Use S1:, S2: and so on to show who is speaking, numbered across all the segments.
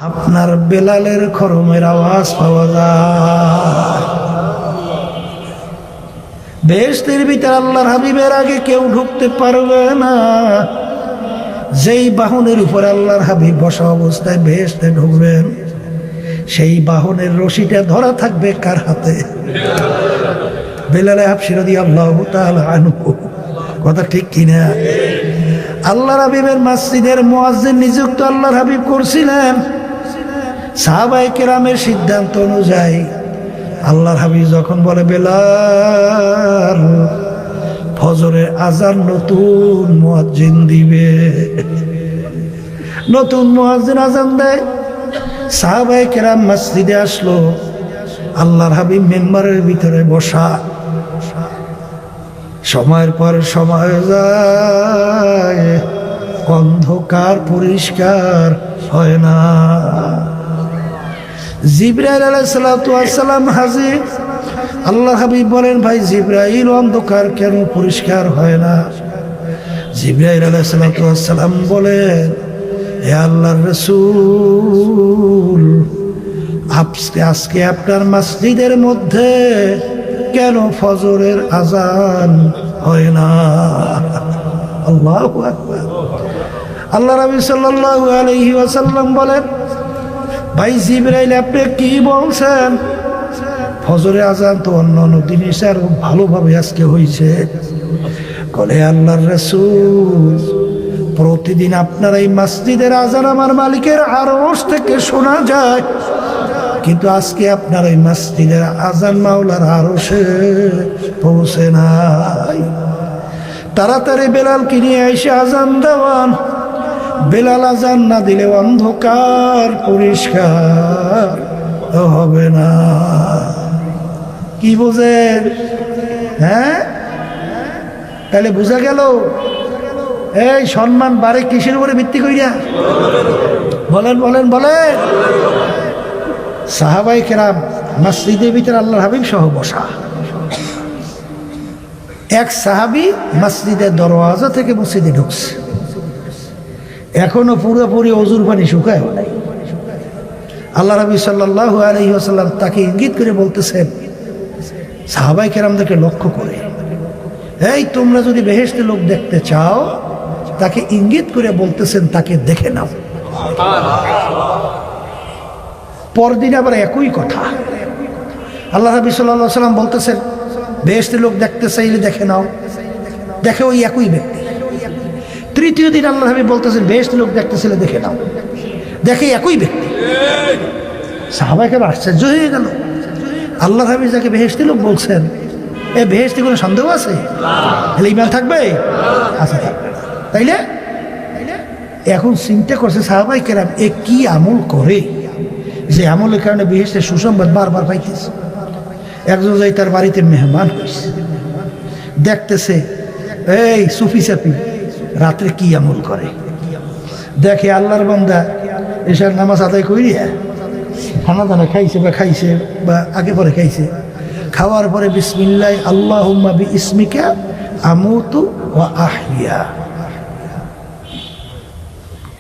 S1: আপনার বেলালের খরমের আওয়াজ পাওয়া যায়। বেহেশতের ভিতরে আল্লাহর হাবিবের আগে কেউ ঢুকতে পারবে না। যেই বাহনের উপরে আল্লাহর হাবিব বসা অবস্থায় বেহেশতে ঢুকবেন, সেই বাহনের রশিটা ধরা থাকবে কার হাতে? বেলালে হাবশী রাদিয়াল্লাহু তাআলা আনহু। কথা ঠিক কিনা? আল্লাহর হাবিবের মসজিদের মুয়াজ্জিন নিযুক্ত আল্লাহর হাবিব করছিলেন। সাহাবায়ে কেরামের সিদ্ধান্ত অনুযায়ী আল্লাহর হাবিব যখন বলে বেলাল ফজরের আজান নতুন মুয়াজ্জিন দিবে, নতুন মুয়াজ্জিন আজান দেয়, সাহাবায়ে কেরাম মসজিদে আসলো। আল্লাহর হাবিব মিম্বরের ভিতরে বসা। সময়ের পর সময় যায়, অন্ধকার পরিষ্কার হয় না। জিবরাইল আলাইহিস সালাতু ওয়াস সালাম হাজির। আল্লাহর হাবিব বলেন, ভাই জিবরাইল, অন্ধকার কেন পরিষ্কার হয় না? জিবরাইল আলাইহিস সালাতু ওয়াস সালাম বলেন, হে আল্লাহর রাসূল, আজকে আপনার মসজিদের মধ্যে কেন ফজরের আজান হয় না? আল্লাহু আকবার। আল্লাহ নবী সাল্লাল্লাহু আলাইহি ওয়াসাল্লাম বলেন, ভাই জিবরাইল, আপনি কি বলছেন? ফজরের আজান তো অন্য দিনের চেয়ে আরো ভালোভাবে আজকে হয়েছে। বলে, আল্লাহর রাসূল, প্রতিদিন আপনার এই মসজিদের আজান আমার মালিকের আরশ থেকে শোনা যায়, কিন্তু আজকে আপনার এই মসজিদের আজান মাওলার আরশে পৌঁছে নাই। তাড়াতাড়ি বেলালকে নিয়ে এসে আজান দেওয়ান। বেলাল আজান না দিলে অন্ধকার পরিষ্কার হবে না। কি বোঝেন? হ্যাঁ, তাহলে বোঝা গেল এই সম্মান বাড়ে কিসের উপরে ভিত্তি করিয়া? বলেন বলেন বলেন। সাহাবায়ে কেরাম মসজিদের ভিতরে আল্লাহর হাবিব সহ বসা। এক সাহাবী মসজিদের দরওয়াজা থেকে মসজিদে ঢুকছে, এখনো পুরোপুরি অজুর পানি শুকায় নাই। আল্লাহ নবী সাল্লাল্লাহু আলাইহি ওয়াসাল্লাম তাকে ইঙ্গিত করে বলতেছেন, সাহাবায়ে কেরামদেরকে লক্ষ্য করে, এই তোমরা যদি বেহেশতে লোক দেখতে চাও, তাকে ইঙ্গিত করে বলতেছেন, তাকে দেখে নাও। পরদিন আবার একই কথা আল্লাহ নবী সাল্লাল্লাহু আলাইহি ওয়াসাল্লাম বলতেছেন, বেহেশতে লোক দেখতে চাইলে দেখে নাও। দেখে ওই একই ব্যক্তি। তৃতীয় দিন আল্লাহ নবী বলতেছেন, বেহেশতে লোক দেখতে চাইলে দেখে নাও। দেখে একই ব্যক্তি। সাহাবায়ে কেরাম আশ্চর্য হয়ে গেল। আল্লাহ নবী যাকে বেহেশতে লোক বলছেন, এ বেহেশতে কোনো সন্দেহ আছে? তাহলে ঈমান থাকবে? আচ্ছা, থাকবে। তাইলে এখন চিন্তা করছে সাহাবায়ে কেরাম, এ কি আমল করে যে আমলের কারণে বেহেশতের সুসংবাদ বারবার পাইতেছে। একজন যাই তার বাড়িতে মেহমান হয়েছে, দেখতেছে এই সুফি সাপি রাত্রে কি আমল করে। দেখে আল্লাহর বান্দা এশার নামাজ আদায় করিয়া খানা দানা খাইছে বা আগে পরে খাইছে। খাওয়ার পরে বিসমিল্লাহ আল্লাহুম্মা বিইসমিকা আমুতু ওয়া আহইয়া,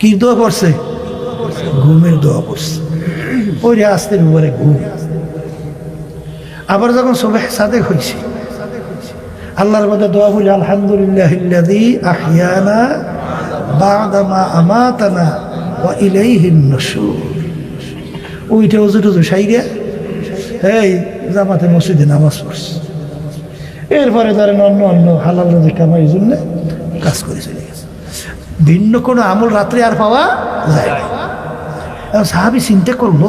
S1: কি দোয়া পড়ছে? ঘুমের দোয়া পড়ছে। ওই আস্তের উপরে ঘুম। আবার যখন সুবহ সাদেক হয়েছে, আল্লাহর মধ্যে দোয়া বলি, আলহামদুলিল্লাহিল্লাযী আহইয়ানা বা'দা মা আমাতানা ওয়া ইলাইহিন নুশুর। ওইটা ওযু টুযু সাইরা এই জামাতে মসজিদে নামাজ পড়ছে। এরপরে ধরেন অন্য হালাল রুজি কামাইয়ের জন্য কাজ করে চলে গেছে। ভিন্ন কোনো আমল রাত্রে আর পাওয়া যায় না। সাহাবী চিন্তা করলো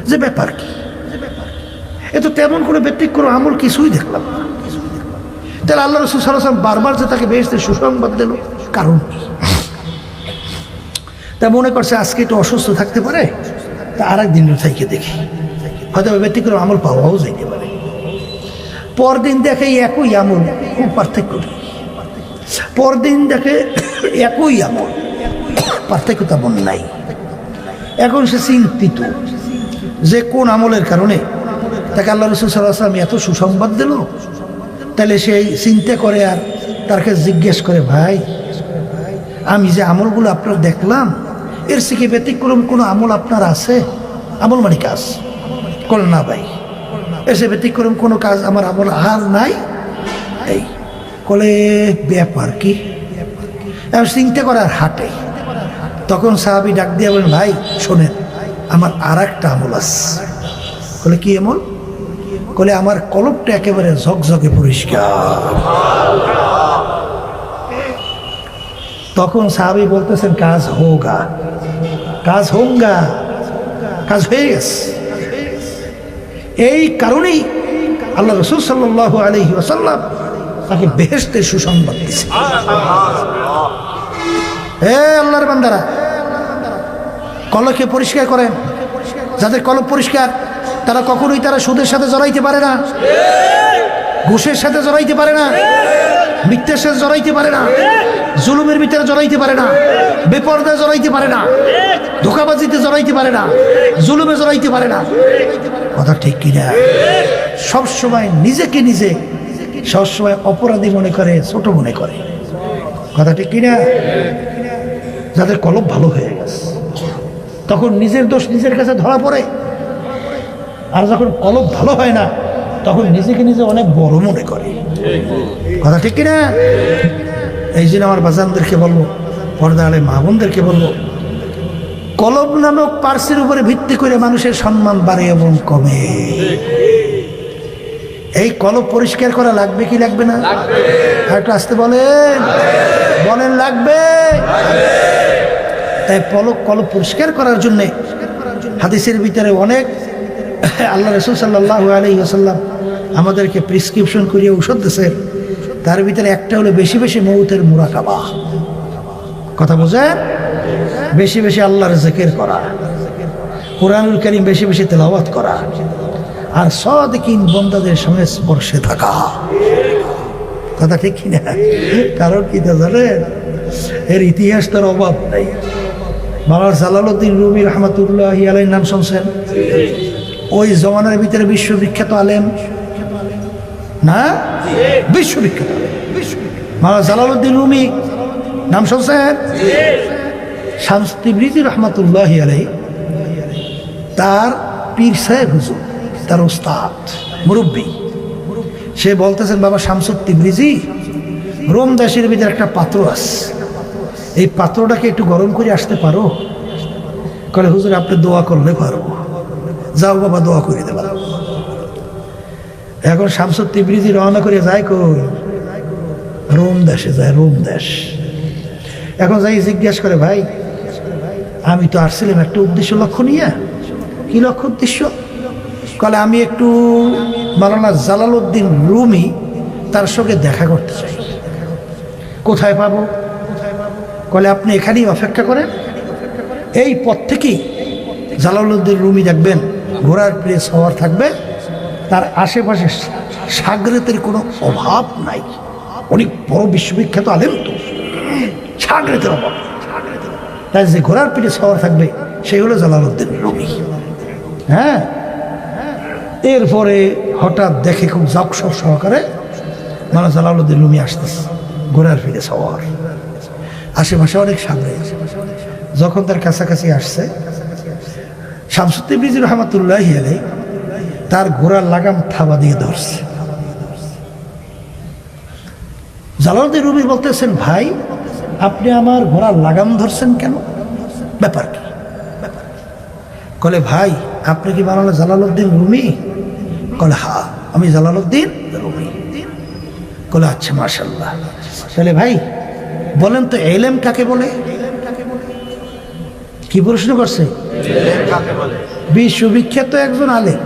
S1: যে ব্যাপার কি, এ তো তেমন কোনো ব্যতিক্রম আমল কিছুই দেখলাম না। তাহলে আল্লাহ রাসূল সাল্লাল্লাহু আলাইহি ওয়াসাল্লাম বারবার যে তাকে বেহেশতের সুসংবাদ দিল, কারণ তা মনে করছে আজকে একটু অসুস্থ থাকতে পারে, তা আর একদিন থেকে দেখি, হয়তো ব্যতিক্রম আমল পাওয়াও যাইতে পারে। পরদিন দেখে একই আমল, খুব পার্থক্য নেই। পরদিন দেখে একই আমল, পার্থক্য তেমন নাই। এখন সে চিন্তিত যে কোন আমলের কারণে তাকে আল্লাহ রাসূল সাল্লাল্লাহু আলাইহি ওয়াসাল্লাম এত সুসংবাদ দিল। তাহলে সেই চিন্তা করে আর তার কাছে জিজ্ঞেস করে, ভাই আমি যে আমলগুলো আপনার দেখলাম, এর থেকে ব্যতিক্রম কোনো আমল আপনার আছে? আমল মানে কাজ। কল না ভাই, এসে ব্যতিক্রম কোনো কাজ আমার আমল আর নাই। এই কলে ব্যাপার কি? চিন্তা করার হাটে। তখন সাহাবী ডাক দিয়ে বলেন, ভাই শোনেন, আমার আর একটা আমল আছে। বলে কি আমল? বলে আমার কলবটা একেবারে ঝকঝকে পরিষ্কার। তখন সাহাবী বলতেছেন, কাজ হোগা, কাজ হোগা, কাজ হয়ে গেছে। এই কারণেই আল্লাহ রাসূল সাল্লাল্লাহু আলাইহি ওয়াসাল্লাম তাকে বেহেশতের সুসংবাদ দিয়েছে। হে আল্লাহর বান্দারা, কলবকে পরিষ্কার করেন। যাদের কলব পরিষ্কার তারা কখনোই সুদের সাথে জড়াইতে পারে না, ঘুষের সাথে জড়াইতে পারে না, মিথ্যার সাথে জড়াইতে পারে না, জুলুমের ভিতরে জড়াইতে পারে না, বেপরদায় জড়াইতে পারে না, ধোঁকাবাজিতে জড়াইতে পারে না, জুলুমে জড়াইতে পারে না। কথা ঠিক কিনা? সবসময় নিজেকে নিজে সবসময় অপরাধী মনে করে, ছোট মনে করে। কথা ঠিক কিনা? যাদের কলব ভালো হয়ে গেছে তখন নিজের দোষ নিজের কাছে ধরা পড়ে, আর যখন কলব ভালো হয় না তখন নিজেকে নিজে অনেক বড় মনে করে। কথা ঠিক কিনা? এই জন্য আমার বাজানদেরকে বলবো, পর্দা আলে মা বোনদেরকে বলবো, কলব নামক পার্সের উপরে ভিত্তি করে মানুষের সম্মান বাড়ে এবং কমে। এই কলব পরিষ্কার করা লাগবে কি লাগবে না? একটু আসতে বলেন, বলেন লাগবে। তাই কলব পরিষ্কার করার জন্যে হাদিসের ভিতরে অনেক আল্লাহ রাসূল সাল্লাল্লাহু আলাইহি ওয়াসাল্লাম আমাদেরকে প্রেসক্রিপশন করিয়ে ঔষধ দিয়েছেন। তার ভিতরে একটা হলো বেশি বেশি মৌতের মুরাকাবা। কথা বোঝেন? বেশি বেশি আল্লাহর জিকির করা, কুরআনুল কারীম বেশি বেশি তেলাওয়াত করা, আর সাদিকিন বান্দাদের সঙ্গে স্পর্শে থাকা। কথা ঠিক কিনা? কারণ কি তা জানেন? এর ইতিহাস তার অভাব নাই। মাওলানা জালালউদ্দিন রুমি রহমাতুল্লাহি আলাইহির নাম শুনছেন? ওই জমানার ভিতরে বিশ্ববিখ্যাত আলেম না? বিশ্ববিখ্যাত মাওলানা জালালউদ্দিন রুমি নাম শুনছেন? শামস তিবরিজি রহমাতুল্লাহি আলাইহি তার পীর সাহেব হুজুর, তার ওস্তাদ মুরব্বী, সে বলতেছেন, বাবা শামসুত তিবরিজি, রোম দেশের ভিতরে একটা পাত্র আছে, এই পাত্রটাকে একটু গরম করে আসতে পারো? কলে হুজুর আপনি দোয়া করলে পারবো। যাও বাবা, দোয়া করে দেবা। এখন শামসুত তিবরিজি রওনা করে যায় কই? রোম দেশে যায়, রোম দেশ। এখন যাই জিজ্ঞাসা করে, ভাই আমি তো আসছিলাম একটা উদ্দেশ্য লক্ষ্য নিয়ে। কি লক্ষ্য উদ্দেশ্য? কলে আমি একটু মাওলানা জালালউদ্দিন রুমি তার সঙ্গে দেখা করতে চাই। কোথায় পাবো? কলে আপনি এখানেই অপেক্ষা করেন, এই পথ থেকেই জালালউদ্দিন রুমি দেখবেন ঘোড়ার পিঠে সওয়ার থাকবে, তার আশেপাশে সাগরেতের কোনো অভাব নাই। অনেক বড় বিশ্ববিখ্যাত আলেম তো, সাগরেতের অভাব। তাই যে ঘোড়ার পিঠে সওয়ার থাকবে সেই হলো জালালউদ্দিন রুমি। হ্যাঁ, এরপরে হঠাৎ দেখে খুব জাকসব সহকারে মাওলানা জালালউদ্দিন রুমি আসতেছে, ঘোড়ার পিঠে সওয়ার, আশেপাশে অনেক সাগরে। যখন তার কাছাকাছি আসছে, শামসুত তিবরিজি রহমাতুল্লাহি আলাইহি তার ঘোড়ার লাগাম থাবা দিয়ে ধরছে। জালালউদ্দিন রুমি বলতেছেন, ভাই আপনি আমার ঘোড়ার লাগাম ধরছেন কেন? ব্যাপার কি? কলে ভাই আপনি কি মাওলানা জালালউদ্দিন রুমি? কলে হ্যাঁ আমি জালালউদ্দিন রুমি। কলে আচ্ছা মাশাআল্লাহ। তাহলে ভাই বলেন তো ইলম কাকে বলে? কি প্রশ্ন করছে? বিশ্ববিখ্যাত একজন আলেম,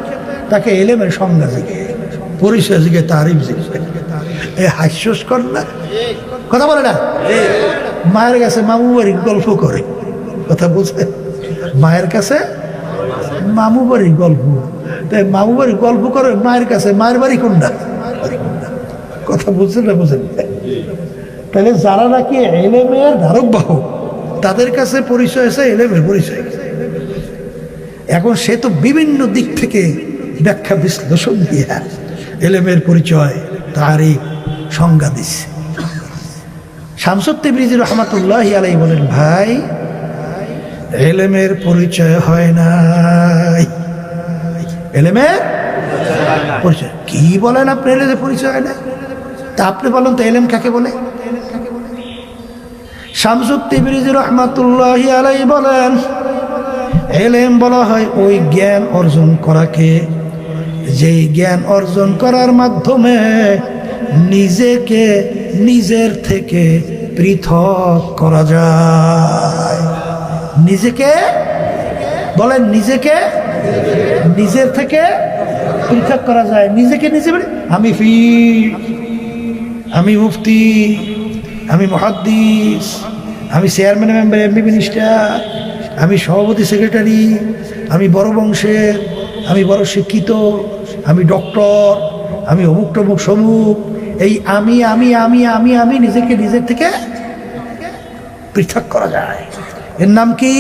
S1: তাকে ইলমের সংজ্ঞা জিজ্ঞে, পরিচয় জিজ্ঞে, তারিফ জিজ্ঞে। এ হাস্যস্কর না? কথা বলে না? মায়ের কাছে মামু বাড়ির গল্প করে। কথা বুঝে? মায়ের কাছে মামু বাড়ির গল্প, তাই মামু বাড়ির গল্প করে মায়ের কাছে। মায়ের বাড়ি কোনটা? কথা বুঝছেন না? বুঝেন? তাহলে যারা নাকি ইলমের ধারক বাহক, তাদের কাছে পরিচয় আছে ইলমের পরিচয়। এখন সে তো বিভিন্ন দিক থেকে ব্যাখ্যা বিশ্লেষণ দিয়ে ইলমের পরিচয়, তারিফ, সংজ্ঞা দিচ্ছে। শামসুত তিবরিজি রহমাতুল্লাহি আলাইহি বলেন, ভাই এলেমের পরিচয় হয় নাই। এলেমের পরিচয় কি বলেন আপনি? এলেমের পরিচয় হয় না? তা আপনি বলেন তো এলেম কাকে বলে? শামসুদ তিবরিজি রহমাতুল্লাহি আলাইহি বলেন, এলেম বলা হয় ওই জ্ঞান অর্জন করাকে, যেই জ্ঞান অর্জন করার মাধ্যমে নিজেকে নিজের থেকে পৃথক করা যায়। নিজেকে বলেন, নিজেকে নিজের থেকে পৃথক করা যায়। নিজেকে নিজে বলে আমি পীর, আমি মুফতি, আমি মুহাদ্দিস, আমি চেয়ারম্যান মেম্বার, এমপি, মিনিস্টার, আমি সভাপতি, সেক্রেটারি, আমি বড় বংশের, আমি বড় শিক্ষিত, আমি ডক্টর, আমি অমুক টমুক সমুক। এই আমি আমি আমি আমি আমি নিজেকে নিজের থেকে পৃথক করা যায়। এর নাম কি?